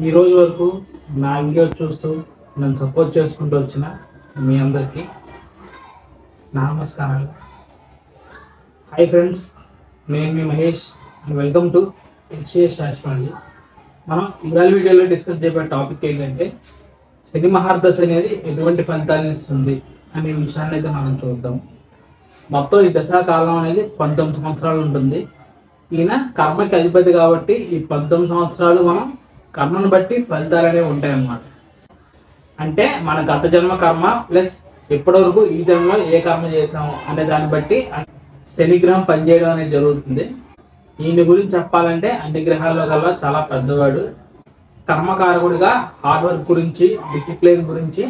ఈ రోజు వరకు నా వీడియో చూస్తూ నన్ను సపోర్ట్ చేసుకుంటూ వచ్చిన మీ అందరికీ నమస్కారాలు. హాయ్ ఫ్రెండ్స్, నేను మీ Mahesh and welcome to HCS astrology. మనం ఇవాళ వీడియోలో డిస్కస్ చేసే టాపిక్ ఏంటంటే శని మహాదశ అనేది ఎటువంటి ఫలితాలను ఇస్తుంది అనే విషయాన్ని అయితే మనం చూద్దాం. మొత్తం ఈ దశాకాలం అనేది 19 సంవత్సరాలు ఉంటుంది. ఈయన కర్మకి అధిపతి కాబట్టి ఈ 19 సంవత్సరాలు మనం కర్మను బట్టి ఫలితాలు అనేవి ఉంటాయన్నమాట. అంటే మన గత జన్మ కర్మ ప్లస్ ఇప్పటివరకు ఈ జన్మలో ఏ కర్మ చేసాము అనే దాన్ని బట్టి శనిగ్రహం పనిచేయడం అనేది జరుగుతుంది. ఈయన గురించి చెప్పాలంటే అన్ని గ్రహాల్లో కల్లా చాలా పెద్దవాడు. కర్మకారకుడిగా హార్డ్ వర్క్ గురించి, డిసిప్లిన్ గురించి,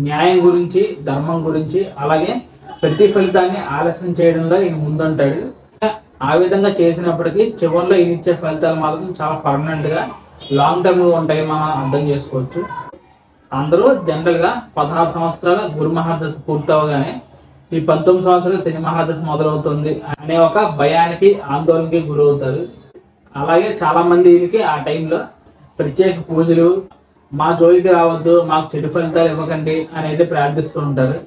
న్యాయం గురించి, ధర్మం గురించి, అలాగే ప్రతి ఫలితాన్ని ఆలస్యం చేయడంలో ఈయన ముందుంటాడు. ఆ విధంగా చేసినప్పటికీ చివరిలో ఈయన ఇచ్చే ఫలితాలు మాత్రం చాలా పర్మనెంట్గా లాంగ్ టర్మ్గా ఉంటాయి. మనం అర్థం చేసుకోవచ్చు. అందరూ జనరల్గా 16 సంవత్సరాల గురు మహాదశ పూర్తవగానే ఈ 19 సంవత్సరాల శని మహాదశ మొదలవుతుంది అనే ఒక భయానికి, ఆందోళనకి గురవుతారు. అలాగే చాలామంది వీళ్ళకి ఆ టైంలో ప్రత్యేక పూజలు, మా జోలికి రావద్దు, మాకు చెడు ఫలితాలు ఇవ్వకండి అని అయితే ప్రార్థిస్తూ ఉంటారు.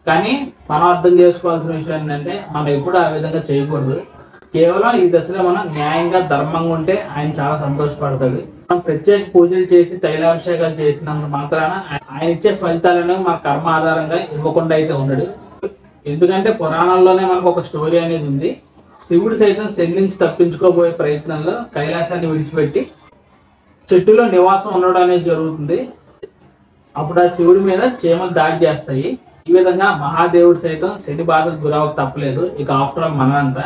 కానీ మనం అర్థం చేసుకోవాల్సిన విషయం ఏంటంటే మనం ఎప్పుడు ఆ విధంగా చేయకూడదు. కేవలం ఈ దశలో మనం న్యాయంగా, ధర్మంగా ఉంటే ఆయన చాలా సంతోషపడతాడు. మనం ప్రత్యేక పూజలు చేసి తైలాభిషేకాలు చేసినంత మాత్రాన ఆయన ఇచ్చే ఫలితాలను మన కర్మ ఆధారంగా ఇవ్వకుండా అయితే ఉండడు. ఎందుకంటే పురాణాల్లోనే మనకు ఒక స్టోరీ అనేది ఉంది. శివుడు సైతం శని నుంచి తప్పించుకోబోయే ప్రయత్నంలో కైలాసాన్ని విడిచిపెట్టి చెట్టులో నివాసం ఉండడం అనేది జరుగుతుంది. అప్పుడు ఆ శివుడి మీద చీమలు దాడి చేస్తాయి. ఈ విధంగా మహాదేవుడు సైతం శని బాధకు గురవక తప్పలేదు. ఇక ఆఫ్టర్ ఆల్ మనంతా.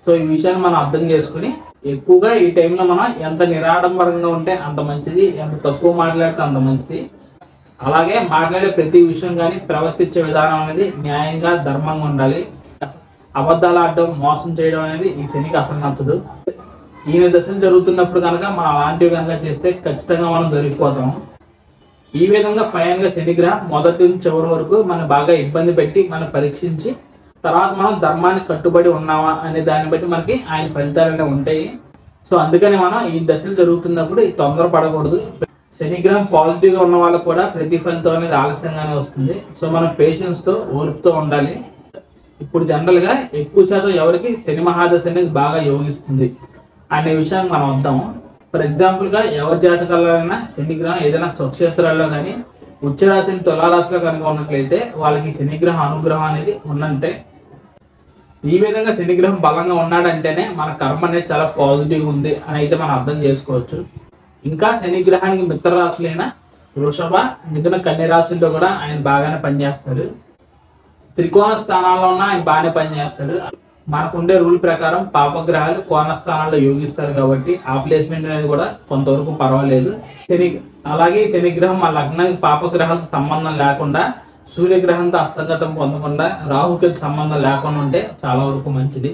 సో ఈ విషయాన్ని మనం అర్థం చేసుకుని ఎక్కువగా ఈ టైంలో మనం ఎంత నిరాడంబరంగా ఉంటే అంత మంచిది, ఎంత తక్కువ మాట్లాడితే అంత మంచిది. అలాగే మాట్లాడే ప్రతి విషయం కానీ ప్రవర్తించే విధానం అనేది న్యాయంగా, ధర్మంగా ఉండాలి. అబద్ధాలు ఆడడం, మోసం చేయడం అనేది ఈ శనికి అసలు నచ్చదు. ఈయన దశలు జరుగుతున్నప్పుడు కనుక మనం అలాంటివి కనుక చేస్తే ఖచ్చితంగా మనం దొరికిపోతాం. ఈ విధంగా ఫైనల్గా శనిగ్రహం మొదటి నుంచి చివరి వరకు మనం బాగా ఇబ్బంది పెట్టి మనం పరీక్షించి తర్వాత మనం ధర్మానికి కట్టుబడి ఉన్నామా అనే దాన్ని బట్టి మనకి ఆయన ఫలితాలు అనేవి ఉంటాయి. సో అందుకని మనం ఈ దశలు జరుగుతున్నప్పుడు ఈ తొందర పడకూడదు. శనిగ్రహం పాజిటివ్గా ఉన్న వాళ్ళకు కూడా ప్రతి ఫలితం అనేది ఆలస్యంగానే వస్తుంది. సో మనం పేషెన్స్తో, ఓర్పుతో ఉండాలి. ఇప్పుడు జనరల్గా ఎక్కువ శాతం ఎవరికి శని మహాదశ అనేది బాగా యోగిస్తుంది అనే విషయాన్ని మనం వద్దాము. ఫర్ ఎగ్జాంపుల్గా ఎవరి జాతకాలైనా శనిగ్రహం ఏదైనా స్వక్షేత్రాల్లో కానీ ఉచ్చరాశిని తులారాశిలో కనుక ఉన్నట్లయితే వాళ్ళకి శనిగ్రహం అనుగ్రహం అనేది ఉన్నంటే, ఈ విధంగా శనిగ్రహం బలంగా ఉన్నాడంటేనే మన కర్మ అనేది చాలా పాజిటివ్ ఉంది అని అయితే మనం అర్థం చేసుకోవచ్చు. ఇంకా శనిగ్రహానికి మిత్ర రాశులైన వృషభ, మిథున, కన్య రాశుల్లో కూడా ఆయన బాగానే పనిచేస్తాడు. త్రికోణ స్థానాల్లో ఉన్న ఆయన బాగానే పనిచేస్తాడు. మనకుండే రూల్ ప్రకారం పాపగ్రహాలు కోణ స్థానాల్లో యోగిస్తారు కాబట్టి ఆ ప్లేస్మెంట్ అనేది కూడా కొంతవరకు పర్వాలేదు. అలాగే శనిగ్రహం మా లగ్నానికి పాపగ్రహాలతో సంబంధం లేకుండా, సూర్యగ్రహంతో హస్తగతం పొందకుండా, రాహుకేతు సంబంధం లేకుండా ఉంటే చాలా వరకు మంచిది.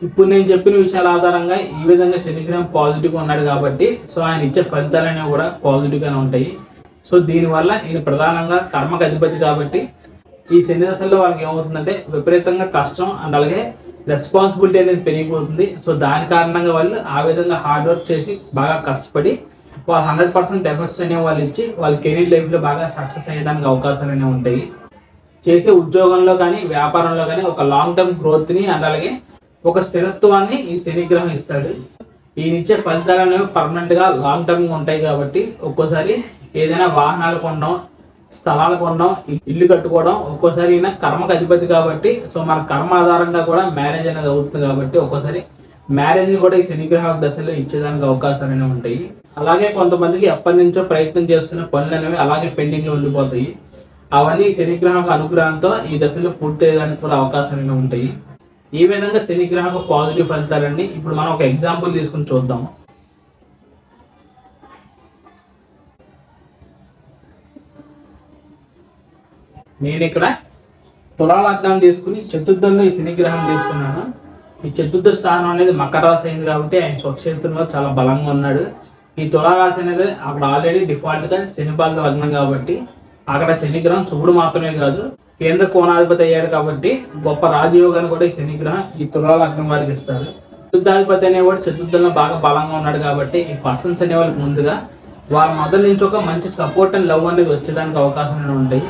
ఇప్పుడు నేను చెప్పిన విషయాల ఆధారంగా ఈ విధంగా శనిగ్రహం పాజిటివ్గా ఉన్నాడు కాబట్టి సో ఆయన ఇచ్చే ఫలితాలు అనేవి కూడా పాజిటివ్గానే ఉంటాయి. సో దీనివల్ల ఈయన ప్రధానంగా కర్మకు అధిపతి కాబట్టి ఈ శని దశల్లో వాళ్ళకి ఏమవుతుందంటే విపరీతంగా కష్టం అండ్ అలాగే రెస్పాన్సిబిలిటీ అనేది పెరిగిపోతుంది. సో దాని కారణంగా వాళ్ళు ఆ విధంగా హార్డ్ వర్క్ చేసి బాగా కష్టపడి వాళ్ళు 100% ఎఫర్ట్స్ అనేవి వాళ్ళు ఇచ్చి వాళ్ళ కెరీర్ లైఫ్లో బాగా సక్సెస్ అయ్యడానికి అవకాశాలు అనేవి ఉంటాయి. చేసే ఉద్యోగంలో కానీ, వ్యాపారంలో కానీ ఒక లాంగ్ టర్మ్ గ్రోత్ని అండ్ అలాగే ఒక స్థిరత్వాన్ని ఈ శనిగ్రహం ఇస్తాడు. ఈయన ఇచ్చే ఫలితాలు అనేవి పర్మనెంట్గా లాంగ్ టర్మ్గా ఉంటాయి కాబట్టి ఒక్కోసారి ఏదైనా వాహనాలు కొనడం, స్థలాలు కొనడం, ఇల్లు కట్టుకోవడం, ఒక్కోసారి ఈయన కర్మకు అధిపతి కాబట్టి సో మన కర్మ ఆధారంగా కూడా మ్యారేజ్ అనేది అవుతుంది కాబట్టి ఒక్కోసారి మ్యారేజ్ని కూడా ఈ శనిగ్రహ దశలో ఇచ్చేదానికి అవకాశాలు అనేవి ఉంటాయి. అలాగే కొంతమందికి ఎప్పటి నుంచో ప్రయత్నం చేస్తున్న పనులు అనేవి అలాగే పెండింగ్లో ఉండిపోతాయి. అవన్నీ శనిగ్రహం అనుగ్రహంతో ఈ దశలో పూర్తయ్యేదానికి కూడా అవకాశాలు అనేవి ఉంటాయి. ఈ విధంగా శనిగ్రహం పాజిటివ్ ఫలితాలండి. ఇప్పుడు మనం ఒక ఎగ్జాంపుల్ తీసుకుని చూద్దాము. నేను ఇక్కడ తులా లగ్నం తీసుకుని చతుర్థంలో ఈ శనిగ్రహం తీసుకున్నాను. ఈ చతుర్థ స్థానం అనేది మకర రాశి అయింది కాబట్టి ఆయన స్వక్షేత్రంలో చాలా బలంగా ఉన్నాడు. ఈ తులారాశి అనేది అక్కడ ఆల్రెడీ డిఫాల్ట్గా శనిపాలిత లగ్నం కాబట్టి అక్కడ శనిగ్రహం శుభుడు మాత్రమే కాదు కేంద్ర కోణాధిపతి అయ్యాడు కాబట్టి గొప్ప రాజయోగాన్ని కూడా ఈ శనిగ్రహం ఈ తులా లగ్నం వారికి ఇస్తారు. చతుర్థాధిపతి అనేవాడు చతుర్థంలో బాగా బలంగా ఉన్నాడు కాబట్టి ఈ పర్సన్స్ అనే వాళ్ళకి ముందుగా వాళ్ళ మదర్ నుంచి ఒక మంచి సపోర్ట్ అండ్ లవ్ అనేది వచ్చేదానికి అవకాశాలు ఉంటాయి.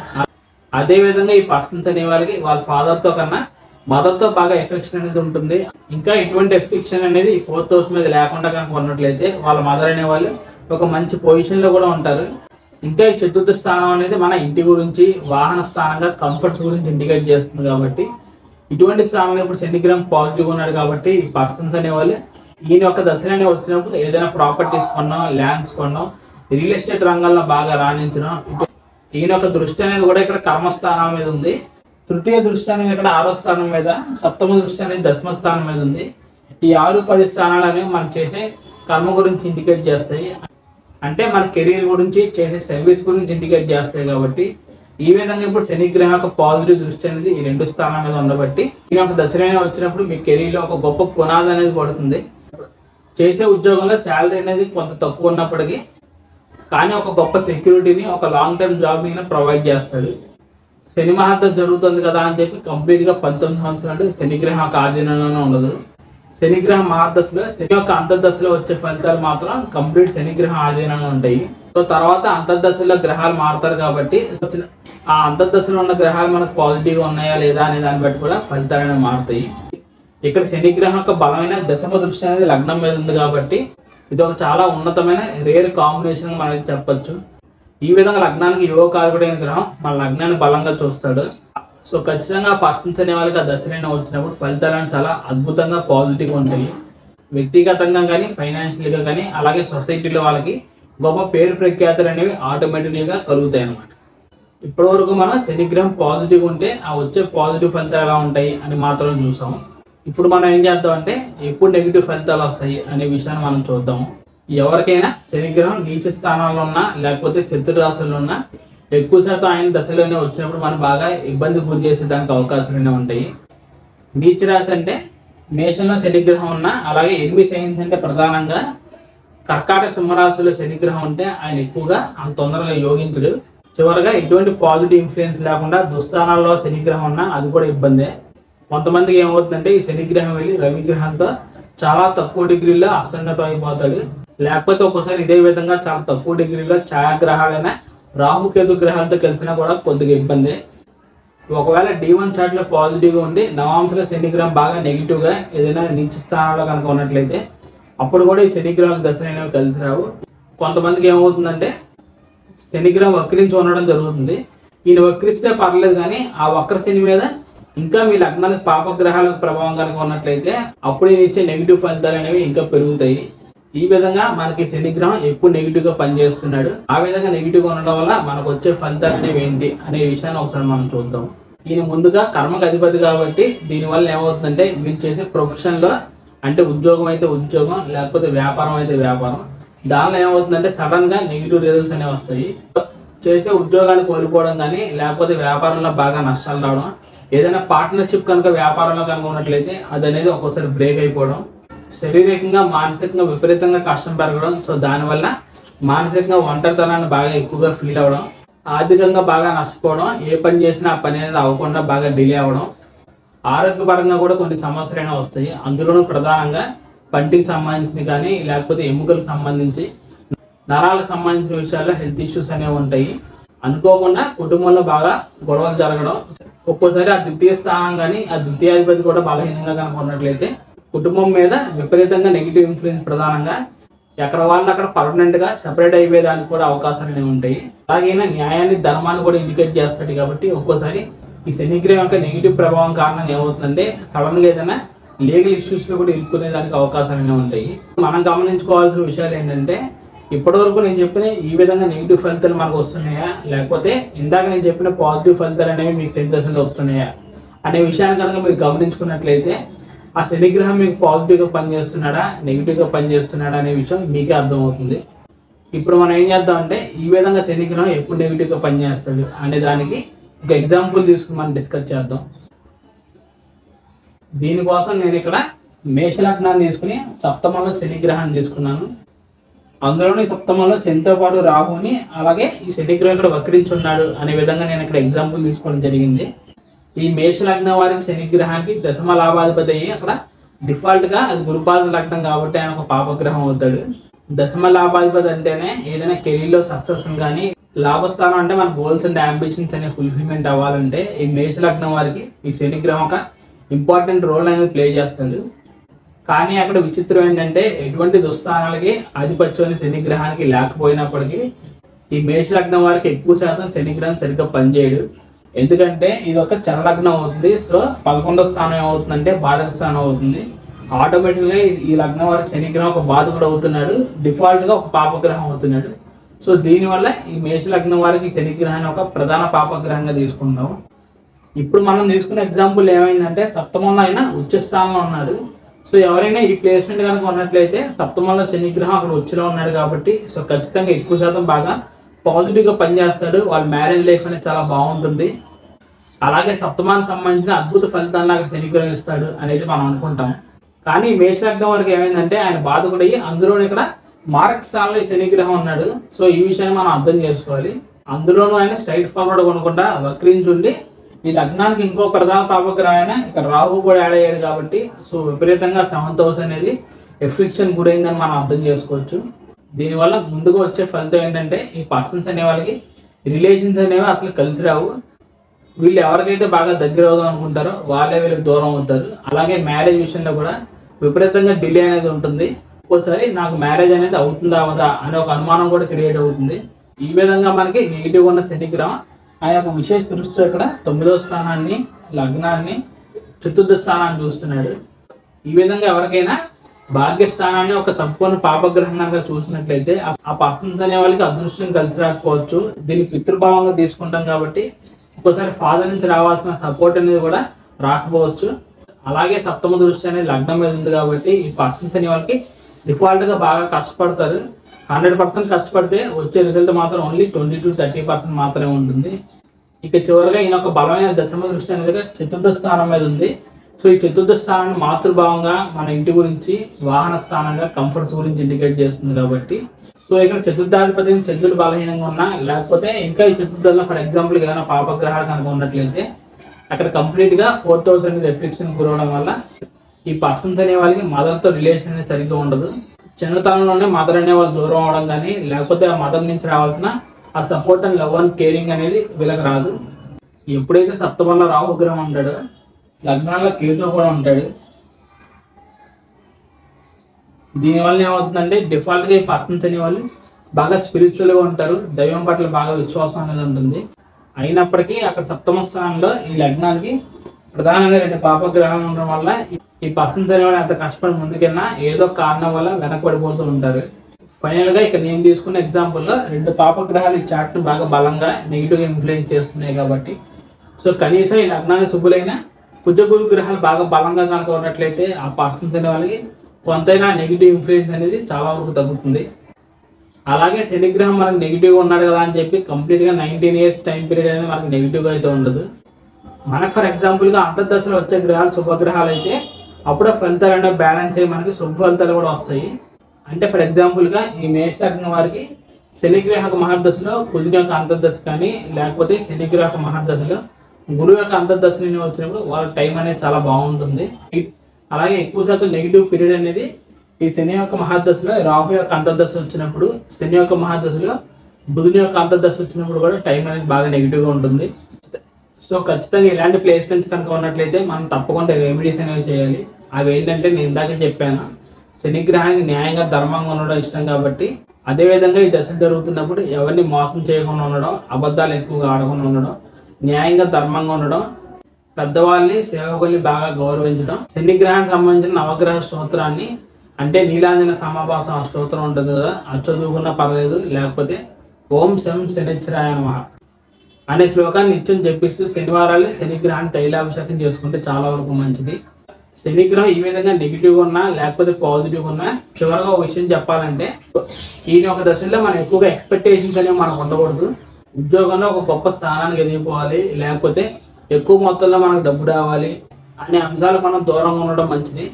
అదేవిధంగా ఈ పర్సన్స్ అనే వాళ్ళకి వాళ్ళ ఫాదర్తో కన్నా మదర్తో బాగా ఎఫెక్షన్ అనేది ఉంటుంది. ఇంకా ఇటువంటి ఎఫెక్షన్ అనేది ఈ 4th హౌస్ మీద లేకుండా కనుక ఉన్నట్లయితే వాళ్ళ మదర్ అనే వాళ్ళు ఒక మంచి పొజిషన్లో కూడా ఉంటారు. ఇంకా ఈ 4th స్థానం అనేది మన ఇంటి గురించి, వాహన స్థానంగా కంఫర్ట్స్ గురించి ఇండికేట్ చేస్తుంది. కాబట్టి ఇటువంటి స్థానంలో ఇప్పుడు శనిగ్రహం పాజిటివ్ ఉన్నాడు కాబట్టి ఈ పర్సన్స్ అనేవాళ్ళు ఈయన యొక్క దశలు అనేవి వచ్చినప్పుడు ఏదైనా ప్రాపర్టీస్ కొన్నాం, ల్యాండ్స్ కొన్నాం, రియల్ ఎస్టేట్ రంగంలో బాగా రాణించడం. ఈయన యొక్క దృష్టి అనేది కూడా ఇక్కడ కర్మస్థానం మీద ఉంది. తృతీయ దృష్టి అనేది ఇక్కడ 6వ స్థానం మీద, సప్తమ దృష్టి అనేది 10వ స్థానం మీద ఉంది. ఈ 6, 10 స్థానాలు అనేవి మనం చేసే కర్మ గురించి ఇండికేట్ చేస్తాయి. అంటే మన కెరీర్ గురించి, చేసే సర్వీస్ గురించి ఇండికేట్ చేస్తాయి. కాబట్టి ఈ విధంగా ఇప్పుడు శనిగ్రహం యొక్క పాజిటివ్ దృష్టి అనేది ఈ 2 స్థానం మీద ఉండబట్టి ఈయన యొక్క దశలైన వచ్చినప్పుడు మీ కెరీర్లో ఒక గొప్ప పునాది అనేది పడుతుంది. చేసే ఉద్యోగంలో శాలరీ అనేది కొంత తక్కువ ఉన్నప్పటికీ కానీ ఒక గొప్ప సెక్యూరిటీని, ఒక లాంగ్ టర్మ్ జాబ్ని ప్రొవైడ్ చేస్తాడు. శని మహాదశ జరుగుతుంది కదా అని చెప్పి కంప్లీట్గా 19 సంవత్సరాలు శనిగ్రహం యొక్క ఆధీనంలోనే ఉండదు. శనిగ్రహం మహాదశలో, శని యొక్క అంతర్దశలో వచ్చే ఫలితాలు మాత్రం కంప్లీట్ శనిగ్రహం ఆధీనంలో ఉంటాయి. సో తర్వాత అంతర్దశలో గ్రహాలు మారుతారు కాబట్టి ఆ అంతర్దశలో ఉన్న గ్రహాలు మనకు పాజిటివ్గా ఉన్నాయా లేదా అనే దాన్ని బట్టి కూడా ఫలితాలు అనేవి మారుతాయి. ఇక్కడ శనిగ్రహం యొక్క బలమైన దశమ దృష్టి అనేది లగ్నం మీద ఉంది కాబట్టి ఇది ఒక చాలా ఉన్నతమైన రేర్ కాంబినేషన్ మనం చెప్పొచ్చు. ఈ విధంగా లగ్నానికి యోగకారకుడైన గ్రహం మన లగ్నాన్ని బలంగా చూస్తాడు. సో ఖచ్చితంగా పర్సన్స్ అనే వాళ్ళకి ఆ దశలైన వచ్చినప్పుడు ఫలితాలను చాలా అద్భుతంగా పాజిటివ్గా ఉంటాయి. వ్యక్తిగతంగా కానీ, ఫైనాన్షియల్గా కానీ, అలాగే సొసైటీలో వాళ్ళకి గొప్ప పేరు ప్రఖ్యాతులు అనేవి ఆటోమేటిక్గా కలుగుతాయి అన్నమాట. ఇప్పటివరకు మనం శనిగ్రహం పాజిటివ్ ఉంటే ఆ వచ్చే పాజిటివ్ ఫలితాలు ఎలా ఉంటాయి అని మాత్రం చూసాము. ఇప్పుడు మనం ఏం చేద్దాం అంటే ఎప్పుడు నెగిటివ్ ఫలితాలు వస్తాయి అనే విషయాన్ని మనం చూద్దాము. ఎవరికైనా శనిగ్రహం నీచ స్థానాల్లో ఉన్నా లేకపోతే శత్రు రాశుల్లో ఉన్నా ఎక్కువ శాతం ఆయన దశలోనే వచ్చినప్పుడు మనం బాగా ఇబ్బంది గురి చేసేదానికి అవకాశాలనే ఉంటాయి. నీచ రాశి అంటే మేషంలో శనిగ్రహం ఉన్నా, అలాగే 8 సైన్స్ అంటే ప్రధానంగా కర్కాటక సింహరాశిలో శనిగ్రహం ఉంటే ఆయన ఎక్కువగా అంత తొందరగా యోగించడు. చివరిగా ఎటువంటి పాజిటివ్ ఇన్ఫ్లుయెన్స్ లేకుండా దుస్థానాల్లో శనిగ్రహం ఉన్నా అది కూడా ఇబ్బందే. కొంతమందికి ఏమవుతుందంటే ఈ శనిగ్రహం వెళ్ళి రవిగ్రహంతో చాలా తక్కువ డిగ్రీలో అసంగతం అయిపోతాడు. లేకపోతే ఒక్కోసారి ఇదే విధంగా చాలా తక్కువ డిగ్రీలో ఛాయాగ్రహాలైన రాహుకేతు గ్రహాలతో కలిసినా కూడా కొద్దిగా ఇబ్బంది. ఒకవేళ D1 చార్ట్లో పాజిటివ్గా ఉండి నవాంశలో శనిగ్రహం బాగా నెగిటివ్గా ఏదైనా నీచ స్థానాల్లో కనుక ఉన్నట్లయితే అప్పుడు కూడా ఈ శనిగ్రహం దశలు అనేవి కలిసి రావు. కొంతమందికి ఏమవుతుందంటే శనిగ్రహం వక్రించి ఉండడం జరుగుతుంది. ఈయన వక్రిస్తే పర్లేదు కానీ ఆ వక్ర శని మీద ఇంకా మీ లగ్నానికి పాపగ్రహాల ప్రభావం కనుక ఉన్నట్లయితే అప్పుడు ఈయన ఇచ్చే నెగిటివ్ ఫలితాలు అనేవి ఇంకా పెరుగుతాయి. ఈ విధంగా మనకి శనిగ్రహం ఎక్కువ నెగిటివ్గా పనిచేస్తున్నాడు. ఆ విధంగా నెగిటివ్గా ఉండడం వల్ల మనకు వచ్చే ఫలితాలు అనేవి ఏంటి అనే విషయాన్ని ఒకసారి మనం చూద్దాం. ఈయన ముందుగా కర్మకు అధిపతి కాబట్టి దీనివల్ల ఏమవుతుందంటే వీళ్ళు చేసే ప్రొఫెషన్లో అంటే ఉద్యోగం అయితే ఉద్యోగం, లేకపోతే వ్యాపారం అయితే వ్యాపారం, దానిలో ఏమవుతుందంటే సడన్గా నెగిటివ్ రిజల్ట్స్ అనేవి వస్తాయి. చేసే ఉద్యోగాన్ని కోల్పోవడం కానీ, లేకపోతే వ్యాపారంలో బాగా నష్టాలు రావడం, ఏదైనా పార్ట్నర్షిప్ కనుక వ్యాపారంలో కనుక ఉన్నట్లయితే అది అనేది ఒక్కోసారి బ్రేక్ అయిపోవడం, శారీరకంగా మానసికంగా విపరీతంగా కష్టం పెరగడం. సో దానివల్ల మానసికంగా ఒంటరితనాన్ని బాగా ఎక్కువగా ఫీల్ అవ్వడం, ఆర్థికంగా బాగా నష్టపోవడం, ఏ పని చేసినా ఆ పని అనేది అవ్వకుండా బాగా డిలే అవ్వడం, ఆరోగ్యపరంగా కూడా కొన్ని సమస్యలైనా వస్తాయి. అందులోనూ ప్రధానంగా పంటికి సంబంధించి కానీ, లేకపోతే ఎముకలకు సంబంధించి, నరాలకు సంబంధించిన విషయాల్లో హెల్త్ ఇష్యూస్ అనేవి ఉంటాయి. అనుకోకుండా కుటుంబంలో బాగా గొడవలు జరగడం, ఒక్కోసారి ఆ ద్వితీయ స్థానం కానీ ఆ ద్వితీయాధిపతి కూడా బలహీనంగా కనుక ఉన్నట్లయితే కుటుంబం మీద విపరీతంగా నెగిటివ్ ఇన్ఫ్లుయెన్స్ ప్రధానంగా ఎక్కడ వాళ్ళు అక్కడ పర్మనెంట్గా సెపరేట్ అయిపోయేదానికి కూడా అవకాశాలు ఉంటాయి. అలాగే న్యాయాన్ని, ధర్మాన్ని కూడా ఇండికేట్ చేస్తాడు. కాబట్టి ఒక్కోసారి ఈ శనిగ్రహం యొక్క నెగిటివ్ ప్రభావం కారణంగా ఏమవుతుందంటే సడన్గా ఏదైనా లీగల్ ఇష్యూస్లో కూడా ఇరుక్కునేదానికి అవకాశాలు ఉంటాయి. మనం గమనించుకోవాల్సిన విషయాలు ఏంటంటే ఇప్పటివరకు నేను చెప్పిన ఈ విధంగా నెగిటివ్ ఫలితాలు మనకు వస్తున్నాయా, లేకపోతే ఇందాక నేను చెప్పిన పాజిటివ్ ఫలితాలు అనేవి మీకు శని దశలో వస్తున్నాయా అనే విషయాన్ని కనుక మీరు గమనించుకున్నట్లయితే ఆ శనిగ్రహం మీకు పాజిటివ్గా పనిచేస్తున్నాడా, నెగిటివ్గా పనిచేస్తున్నాడా అనే విషయం మీకే అర్థమవుతుంది. ఇప్పుడు మనం ఏం చేద్దామంటే ఈ విధంగా శనిగ్రహం ఎప్పుడు నెగిటివ్గా పనిచేస్తాడు అనే దానికి ఒక ఎగ్జాంపుల్ తీసుకుని మనం డిస్కస్ చేద్దాం. దీనికోసం నేను ఇక్కడ మేషలగ్నాన్ని తీసుకుని సప్తమంలో శనిగ్రహాన్ని తీసుకున్నాను. అందులోని సప్తమంలో శనితో పాటు రాహుని, అలాగే ఈ శనిగ్రహం ఇక్కడ వక్రించున్నాడు అనే విధంగా నేను ఇక్కడ ఎగ్జాంపుల్ తీసుకోవడం జరిగింది. ఈ మేష లగ్నం వారికి శనిగ్రహానికి దశమ లాభాధిపతి అయ్యి అక్కడ డిఫాల్ట్గా అది గురుపాద లగ్నం కాబట్టి ఆయన ఒక పాపగ్రహం అవుతాడు. దశమ లాభాధిపతి అంటేనే ఏదైనా కెరీర్లో సక్సెస్ కానీ లాభస్థానం అంటే మన గోల్స్ అండ్ అంబిషన్స్ అనే ఫుల్ఫిల్మెంట్ అవ్వాలంటే ఈ మేష లగ్నం వారికి ఈ శనిగ్రహం ఒక ఇంపార్టెంట్ రోల్ అనేది ప్లే చేస్తాడు. కానీ అక్కడ విచిత్రం ఏంటంటే ఎటువంటి దుస్థానాలకి ఆధిపత్యం శనిగ్రహానికి లేకపోయినప్పటికీ ఈ మేష లగ్నం వారికి ఎక్కువ శాతం శనిగ్రహం సరిగ్గా పనిచేయడు. ఎందుకంటే ఇది ఒక చరలగ్నం అవుతుంది. సో 11వ స్థానం ఏమవుతుందంటే బాధక స్థానం అవుతుంది. ఆటోమేటిక్గా ఈ లగ్నం వారికి శనిగ్రహం ఒక బాధకుడు అవుతున్నాడు, డిఫాల్ట్గా ఒక పాపగ్రహం అవుతున్నాడు. సో దీనివల్ల ఈ మేష లగ్నం వారికి శనిగ్రహాన్ని ఒక ప్రధాన పాపగ్రహంగా తీసుకుంటాం. ఇప్పుడు మనం తీసుకున్న ఎగ్జాంపుల్ ఏమైందంటే సప్తమంలో అయినా ఉచ్చ స్థానంలో ఉన్నాడు. సో ఎవరైనా ఈ ప్లేస్మెంట్ కనుక ఉన్నట్లయితే సప్తమంలో శనిగ్రహం అక్కడ ఉచ్చలో ఉన్నాడు కాబట్టి సో ఖచ్చితంగా ఎక్కువ శాతం బాగా పాజిటివ్గా పనిచేస్తాడు. వాళ్ళ మ్యారేజ్ లైఫ్ అనేది చాలా బాగుంటుంది. అలాగే సప్తమానికి సంబంధించిన అద్భుత ఫలితాలను అక్కడ శనిగ్రహం ఇస్తాడు అనేది మనం అనుకుంటాం. కానీ మేష లగ్నం వరకు ఏమైందంటే ఆయన బాధకుడయ్యి అందులోనే ఇక్కడ మారక స్థానంలో శనిగ్రహం ఉన్నాడు. సో ఈ విషయాన్ని మనం అర్థం చేసుకోవాలి. అందులోనూ ఆయన స్ట్రైట్ ఫార్వర్డ్ కొనకుండా వక్రించుండి ఈ లగ్నానికి ఇంకో ప్రధాన పాపగ్రహం అయినా ఇక్కడ రాహు కూడా యాడ్ అయ్యాడు కాబట్టి సో విపరీతంగా 7th హౌస్ అనేది ఎఫ్లిక్షన్ గురైందని మనం అర్థం చేసుకోవచ్చు. దీనివల్ల ముందుగా వచ్చే ఫలితం ఏంటంటే ఈ పర్సన్స్ అనే వాళ్ళకి రిలేషన్స్ అనేవి అసలు కలిసి రావు. వీళ్ళు ఎవరికైతే బాగా దగ్గర అవుదాం అనుకుంటారో వాళ్ళే వీళ్ళకి దూరం అవుతారు. అలాగే మ్యారేజ్ విషయంలో కూడా విపరీతంగా డిలే అనేది ఉంటుంది. ఒక్కోసారి నాకు మ్యారేజ్ అనేది అవుతుందా అవదా అనే ఒక అనుమానం కూడా క్రియేట్ అవుతుంది. ఈ విధంగా మనకి నెగిటివ్ ఉన్న శనిగ్రహం ఆయన ఒక విశేష దృష్టితో ఇక్కడ 9వ స్థానాన్ని, లగ్నాన్ని, చతుర్థ స్థానాన్ని చూస్తున్నాడు. ఈ విధంగా ఎవరికైనా భాగ్యస్థానాన్ని ఒక సంపూర్ణ పాపగ్రహం కనుక చూసినట్లయితే ఆ పర్సన్స్ అనే వాళ్ళకి అదృష్టం కలిసి రాకపోవచ్చు. దీన్ని పితృభావంగా తీసుకుంటాం కాబట్టి ఒక్కోసారి ఫాదర్ నుంచి రావాల్సిన సపోర్ట్ అనేది కూడా రాకపోవచ్చు. అలాగే సప్తమ దృష్టి అనేది లగ్నం మీద ఉంది కాబట్టి ఈ పర్సన్స్ అనే వాళ్ళకి డిఫాల్ట్గా బాగా కష్టపడతారు. 100% కష్టపడితే వచ్చే రిజల్ట్ మాత్రం ఓన్లీ 20 to 30% మాత్రమే ఉంటుంది. ఇక చివరిగా ఈయన ఒక బలమైన దశమ దృష్టి అనేది చతుర్థ స్థానం మీద ఉంది. సో ఈ చతుర్థ స్థానాన్ని మాతృభావంగా మన ఇంటి గురించి, వాహన స్థానంగా, కంఫర్ట్స్ గురించి ఇండికేట్ చేస్తుంది కాబట్టి సో ఇక్కడ చతుర్థాధిపతి చంద్రుడు బలహీనంగా ఉన్నా లేకపోతే ఇంకా ఈ చతుర్థంలో ఫర్ ఎగ్జాంపుల్ ఏదైనా పాపగ్రహాలు కనుక ఉన్నట్లయితే అక్కడ కంప్లీట్గా 4th హౌస్ అనేది ఎఫ్లిక్షన్ గురవడం వల్ల ఈ పర్సన్స్ అనే వాళ్ళకి మదర్తో రిలేషన్ అనేది సరిగ్గా ఉండదు. చిన్నతనంలోనే మదర్ అనే వాళ్ళు దూరం అవడం కానీ లేకపోతే ఆ మదర్ నుంచి రావాల్సిన ఆ support and love and caring అనేది వీళ్ళకి రాదు. ఎప్పుడైతే సప్తమంలో రాహుగ్రహం ఉంటాడో లగ్నాల్లో కేతు కూడా ఉంటాడు. దీనివల్ల ఏమవుతుందంటే డిఫాల్ట్గా ఈ పర్సన్స్ అనే వాళ్ళు బాగా స్పిరిచువల్గా ఉంటారు, దైవం పట్ల బాగా విశ్వాసం అనేది ఉంటుంది. అయినప్పటికీ అక్కడ సప్తమ స్థానంలో ఈ లగ్నానికి ప్రధానంగా 2 పాపగ్రహాలు ఉండడం వల్ల ఈ పర్సన్స్ అనే వాళ్ళు ఎంత కష్టపడి ముందుకెళ్ళినా ఏదో కారణం వల్ల వెనకబడిపోతూ ఉంటారు. ఫైనల్గా ఇక్కడ నేను తీసుకున్న ఎగ్జాంపుల్లో 2 పాపగ్రహాలు ఈ చార్ట్ను బాగా బలంగా నెగిటివ్గా ఇన్ఫ్లుయెన్స్ చేస్తున్నాయి కాబట్టి సో కనీసం ఈ లగ్నానికి శుభులైన కుజగురు గ్రహాలు బాగా బలంగా కనుక ఉన్నట్లయితే ఆ పర్సన్స్ అనే వాళ్ళకి కొంతైనా నెగిటివ్ ఇన్ఫ్లుయెన్స్ అనేది చాలా వరకు తగ్గుతుంది. అలాగే శనిగ్రహం మనకు నెగిటివ్గా ఉన్నాడు కదా అని చెప్పి కంప్లీట్గా 19 years టైం పీరియడ్ అనేది మనకు నెగిటివ్గా అయితే ఉండదు. మనకు ఫర్ ఎగ్జాంపుల్గా అంతర్దశలో వచ్చే గ్రహాలు శుభగ్రహాలు అయితే అప్పుడే ఫలితాలు అంటే బ్యాలెన్స్ అయ్యి మనకి శుభ ఫలితాలు కూడా వస్తాయి. అంటే ఫర్ ఎగ్జాంపుల్గా ఈ మేష లగ్నం వారికి శనిగ్రహ మహర్దశలో కుజుని యొక్క అంతర్దశ కానీ లేకపోతే శనిగ్రహ మహర్దశలో గురువు యొక్క అంతర్దశని వచ్చినప్పుడు వాళ్ళ టైం అనేది చాలా బాగుంటుంది. అలాగే ఎక్కువ శాతం నెగిటివ్ పీరియడ్ అనేది ఈ శని యొక్క మహర్దశలో రాహు యొక్క అంతర్దశ వచ్చినప్పుడు, శని యొక్క మహర్దశలో బుధుని యొక్క అంతర్దశ వచ్చినప్పుడు కూడా టైం అనేది బాగా నెగిటివ్గా ఉంటుంది. సో ఖచ్చితంగా ఇలాంటి ప్లేస్మెంట్స్ కనుక ఉన్నట్లయితే మనం తప్పకుండా రెమెడీస్ అనేవి చేయాలి. అవి ఏంటంటే నేను ఇందాక చెప్పాను, శనిగ్రహానికి న్యాయంగా ధర్మంగా ఉండడం ఇష్టం కాబట్టి అదేవిధంగా ఈ దశలు జరుగుతున్నప్పుడు ఎవరిని మోసం చేయకుండా ఉండడం, అబద్ధాలు ఎక్కువగా ఆడకుండా ఉండడం, న్యాయంగా ధర్మంగా ఉండడం, పెద్దవాళ్ళని సేవకుల్ని బాగా గౌరవించడం, శనిగ్రహానికి సంబంధించిన నవగ్రహ స్తోత్రాన్ని అంటే నీలాంజన సమాభాసం ఆ స్తోత్రం ఉంటుంది కదా, అది చదువుకున్నా పర్లేదు, లేకపోతే ఓం శం శనిశ్చరాయ నమః అనే శ్లోకాన్ని నిత్యం చెప్పిస్తూ శనివారాలు శనిగ్రహాన్ని తైలాభిషేకం చేసుకుంటే చాలా వరకు మంచిది. శనిగ్రహం ఈ విధంగా నెగిటివ్గా ఉన్నా లేకపోతే పాజిటివ్గా ఉన్నా చివరిగా ఒక విషయం చెప్పాలంటే ఈయన ఒక దశలో మనం ఎక్కువగా ఎక్స్పెక్టేషన్స్ అనేవి మనకు ఉండకూడదు. ఉద్యోగంలో ఒక గొప్ప స్థానానికి ఎదిగిపోవాలి, లేకపోతే ఎక్కువ మొత్తంలో మనకు డబ్బు రావాలి అనే అంశాలకు మనం దూరంగా ఉండడం మంచిది.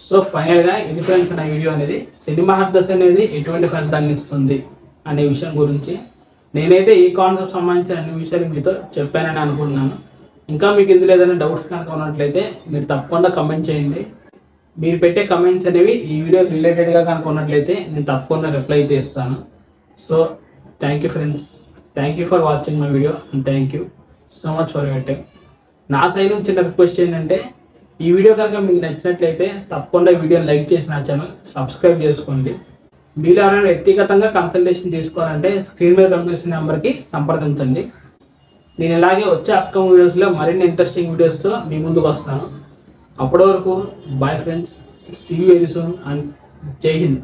సో ఫైనల్గా ఇది ఫ్రెండ్స్ నా వీడియో అనేది శని మహర్దశ అనేది ఎటువంటి ఫలితాన్ని ఇస్తుంది అనే విషయం గురించి నేనైతే ఈ కాన్సెప్ట్ సంబంధించిన అన్ని విషయాలు మీతో చెప్పానని అనుకుంటున్నాను. ఇంకా మీకు ఇందులో ఏదైనా డౌట్స్ కనుక ఉన్నట్లయితే మీరు తప్పకుండా కమెంట్ చేయండి. మీరు పెట్టే కమెంట్స్ అనేవి ఈ వీడియోకి రిలేటెడ్గా కనుక ఉన్నట్లయితే నేను తప్పకుండా రిప్లై అయితే ఇస్తాను. So thank you friends, thank you for watching my video and thank you so much for your time. నా సైడ్ నుంచి చిన్న రిక్వెస్ట్ ఏంటంటే ఈ వీడియో కనుక మీకు నచ్చినట్లయితే తప్పకుండా వీడియోని లైక్ చేసి నా ఛానల్ సబ్స్క్రైబ్ చేసుకోండి. మీరు ఎవరైనా వ్యక్తిగతంగా కన్సల్టేషన్ తీసుకోవాలంటే స్క్రీన్ మీద కనిపిస్తున్న నెంబర్కి సంప్రదించండి. నేను ఇలాగే వచ్చే అప్కమింగ్ వీడియోస్లో మరిన్ని ఇంట్రెస్టింగ్ వీడియోస్తో మీ ముందుకు వస్తాను. అప్పటి వరకు bye friends, see you very soon and జై హింద్.